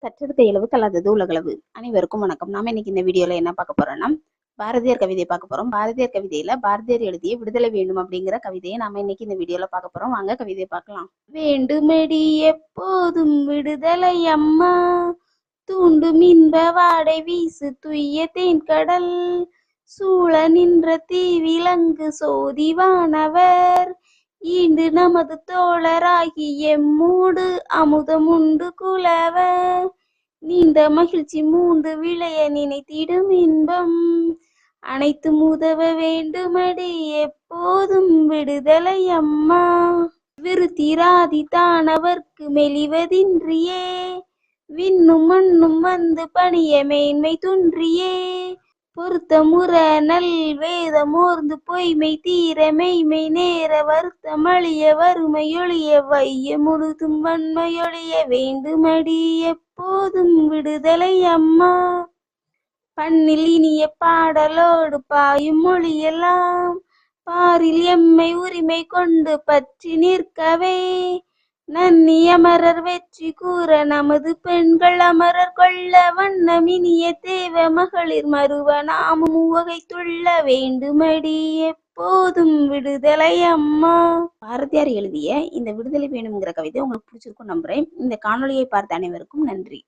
கற்றது கையளவு கல்லாதது உலகளவு. அனைவருக்கும் வணக்கம். நாம இன்னைக்கு இந்த வீடியோல என்ன பார்க்க போறோம்னா, பாரதியார் கவிதையை பார்க்க போறோம். பாரதியார் கவிதையில பாரதியார் எழுதிய விடுதலை வேண்டும் அப்படிங்கிற கவிதையை நாம இன்னைக்கு இந்த வீடியோல பார்க்க போறோம். வாங்க கவிதையை பார்க்கலாம். வேண்டுமடி எப்போதும் விடுதலை அம்மா, தூண்டும் இன்ப வாடை வீசு துய்ய தேன் கடல், சூழ நின்ற தீவிலங்கு சோதிவானவர், ஈண்டு நமது தோழராகி எம்மூடு அமுதமுண்டு குலவ, நீண்ட மகிழ்ச்சி மூண்டு விளைய நினைத்திடும் இன்பம், அனைத்தும் உதவ வேண்டுமடி எப்போதும் விடுதலை அம்மா. விருத்திராதி தானவர்க்கு மெலிவதின்றியே, விண்ணும் மண்ணும் வந்து பணிய மேன்மை துன்றியே, பொருத்தமுற நல் வேதமோர்ந்து பொய்மை தீர மெய்மை நேர வருத்தமழிய வறுமையொழிய வைய முழுதும் வன்மையொழிய வேண்டுமடி எப்போதும் விடுதலை அம்மா. பண்ணில் இனிய பாடலோடு பாயும் மொழியெல்லாம், பாரில் எம்மை உரிமை கொண்டு பற்றி நிற்கவே, நன்னி அமரர் வெற்றி கூற நமது பெண்கள் அமரர் கொள்ள, வண்ணம் இனிய தேவ மகளிர் மருவ நாமும் உவகை துள்ள வேண்டுமடி எப்போதும் விடுதலை அம்மா. பாரதியார் எழுதிய இந்த விடுதலை வேணுங்கிற கவிதை உங்களுக்கு பிடிச்சிருக்கும் நம்புறேன். இந்த காணொலியை பார்த்த அனைவருக்கும் நன்றி.